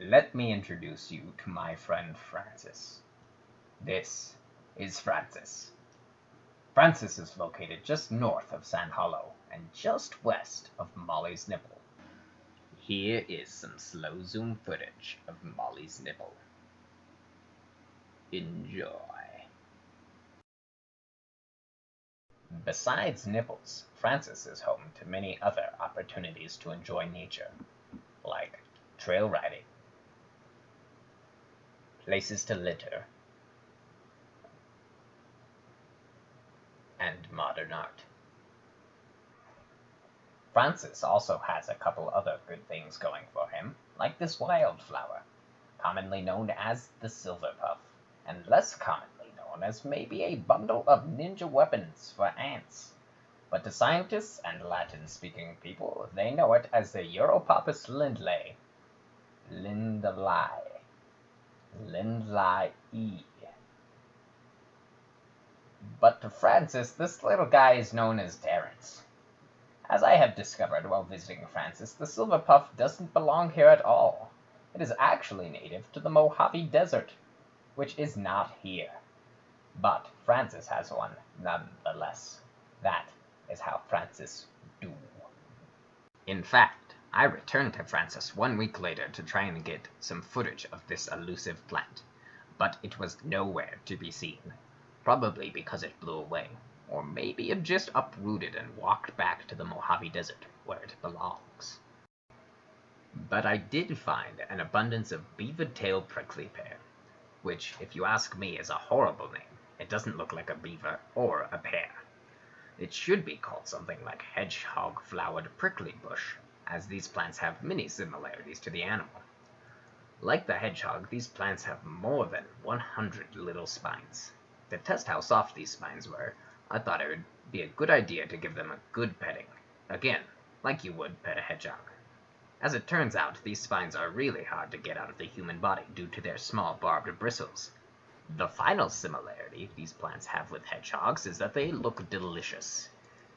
Let me introduce you to my friend Francis. This is Francis. Francis is located just north of Sand Hollow and just west of Molly's Nipple. Here is some slow zoom footage of Molly's Nipple. Enjoy. Besides nipples, Francis is home to many other opportunities to enjoy nature, like trail riding, places to litter, and modern art. Francis also has a couple other good things going for him, like this wildflower, commonly known as the silver puff, and less commonly known as maybe a bundle of ninja weapons for ants. But to scientists and Latin-speaking people, they know it as the Europopus lindley. Lindley. Lindley. But to Francis, this little guy is known as Terence. As I have discovered while visiting Francis, the silver puff doesn't belong here at all. It is actually native to the Mojave Desert, which is not here. But Francis has one nonetheless. That is how Francis do. In fact, I returned to Francis 1 week later to try and get some footage of this elusive plant, but it was nowhere to be seen. Probably because it blew away, or maybe it just uprooted and walked back to the Mojave Desert, where it belongs. But I did find an abundance of beaver-tail prickly pear, which, if you ask me, is a horrible name. It doesn't look like a beaver or a pear. It should be called something like hedgehog-flowered prickly bush, as these plants have many similarities to the animal. Like the hedgehog, these plants have more than 100 little spines. To test how soft these spines were, I thought it would be a good idea to give them a good petting. Again, like you would pet a hedgehog. As it turns out, these spines are really hard to get out of the human body due to their small barbed bristles. The final similarity these plants have with hedgehogs is that they look delicious.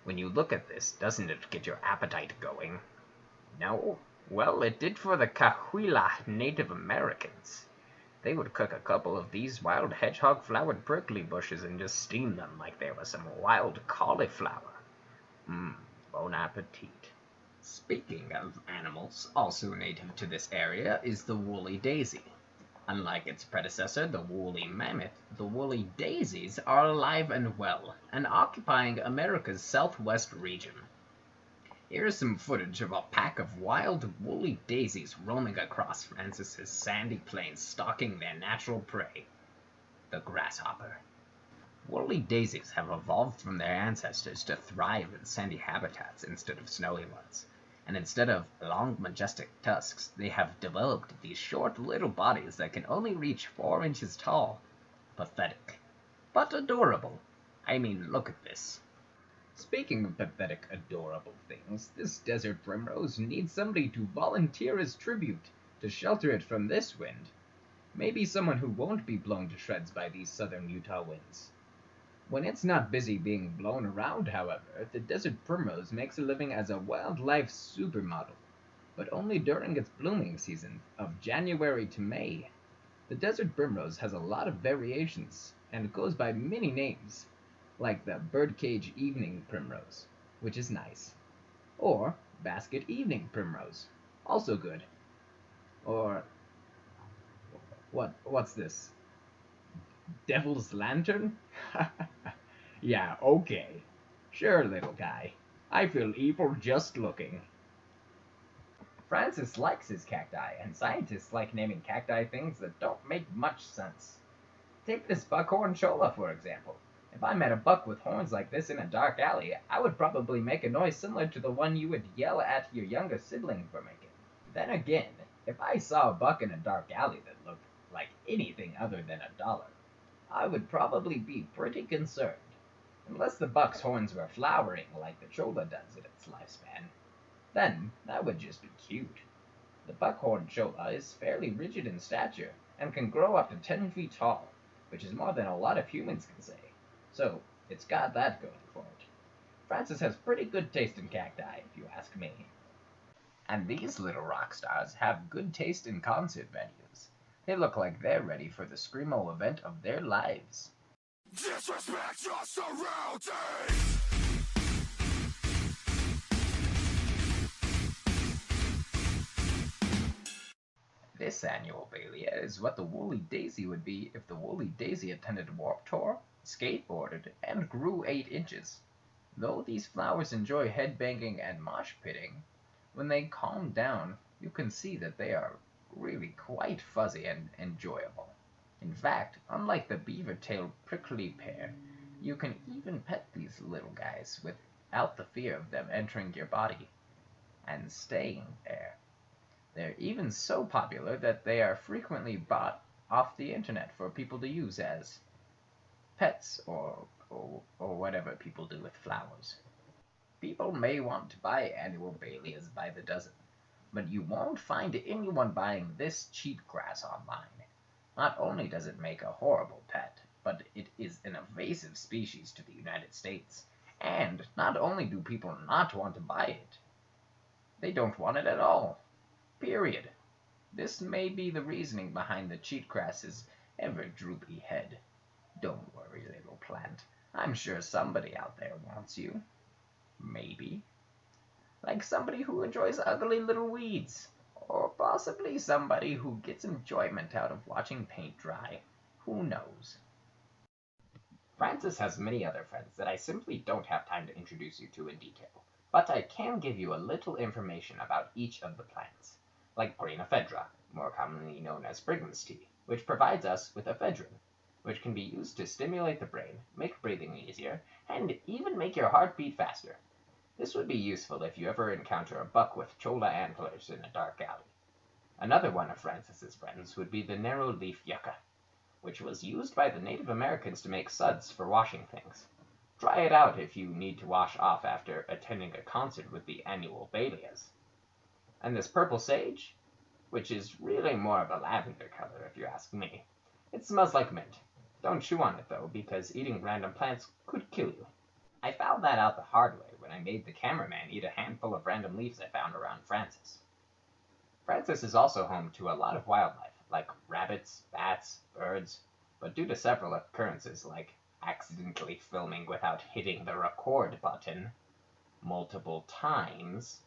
When you look at this, doesn't it get your appetite going? No? Well, it did for the Cahuilla Native Americans. They would cook a couple of these wild hedgehog-flowered prickly bushes and just steam them like they were some wild cauliflower. Bon appetit. Speaking of animals, also native to this area is the woolly daisy. Unlike its predecessor, the woolly mammoth, the woolly daisies are alive and well, and occupying America's southwest region. Here is some footage of a pack of wild woolly daisies roaming across Francis's sandy plains stalking their natural prey, the grasshopper. Woolly daisies have evolved from their ancestors to thrive in sandy habitats instead of snowy ones, and instead of long majestic tusks, they have developed these short little bodies that can only reach 4 inches tall. Pathetic. But adorable. I mean, look at this. Speaking of pathetic, adorable things, this desert primrose needs somebody to volunteer as tribute to shelter it from this wind. Maybe someone who won't be blown to shreds by these southern Utah winds. When it's not busy being blown around, however, the desert primrose makes a living as a wildlife supermodel, but only during its blooming season of January to May. The desert primrose has a lot of variations and goes by many names, like the birdcage evening primrose, which is nice, or basket evening primrose, also good, or what's this? Devil's lantern? Yeah, okay. Sure, little guy. I feel evil just looking. Francis likes his cacti, and scientists like naming cacti things that don't make much sense. Take this buckhorn cholla, for example. If I met a buck with horns like this in a dark alley, I would probably make a noise similar to the one you would yell at your younger sibling for making. Then again, if I saw a buck in a dark alley that looked like anything other than a dollar, I would probably be pretty concerned. Unless the buck's horns were flowering like the cholla does in its lifespan. Then that would just be cute. The buckhorn cholla is fairly rigid in stature and can grow up to 10 feet tall, which is more than a lot of humans can say. So it's got that going for it. Francis has pretty good taste in cacti, if you ask me. And these little rock stars have good taste in concert venues. They look like they're ready for the screamo event of their lives. Disrespect your surroundings! This annual Balia is what the Woolly Daisy would be if the Woolly Daisy attended Warped Tour, skateboarded, and grew 8 inches. Though these flowers enjoy headbanging and mosh pitting, when they calm down, you can see that they are really quite fuzzy and enjoyable. In fact, unlike the beaver-tailed prickly pear, you can even pet these little guys without the fear of them entering your body and staying there. They're even so popular that they are frequently bought off the internet for people to use as pets or whatever people do with flowers. People may want to buy annual Dahlias by the dozen, but you won't find anyone buying this cheap grass online. Not only does it make a horrible pet, but it is an invasive species to the United States. And not only do people not want to buy it, they don't want it at all. Period. This may be the reasoning behind the cheatgrass's ever droopy head. Don't worry, little plant. I'm sure somebody out there wants you. Maybe. Like somebody who enjoys ugly little weeds. Or possibly somebody who gets enjoyment out of watching paint dry. Who knows? Francis has many other friends that I simply don't have time to introduce you to in detail, but I can give you a little information about each of the plants, like green ephedra, more commonly known as Brigham's tea, which provides us with ephedrine, which can be used to stimulate the brain, make breathing easier, and even make your heart beat faster. This would be useful if you ever encounter a buck with cholla antlers in a dark alley. Another one of Francis's friends would be the narrow-leaf yucca, which was used by the Native Americans to make suds for washing things. Try it out if you need to wash off after attending a concert with the annual Dahlias. And this purple sage, which is really more of a lavender color if you ask me. It smells like mint. Don't chew on it though, because eating random plants could kill you. I found that out the hard way when I made the cameraman eat a handful of random leaves I found around Francis. Francis is also home to a lot of wildlife, like rabbits, bats, birds, but due to several occurrences like accidentally filming without hitting the record button multiple times,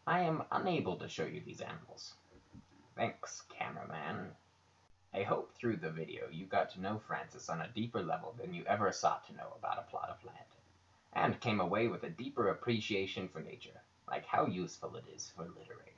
I am unable to show you these animals. Thanks, cameraman. I hope through the video you got to know Francis on a deeper level than you ever sought to know about a plot of land, and came away with a deeper appreciation for nature, like how useful it is for literature.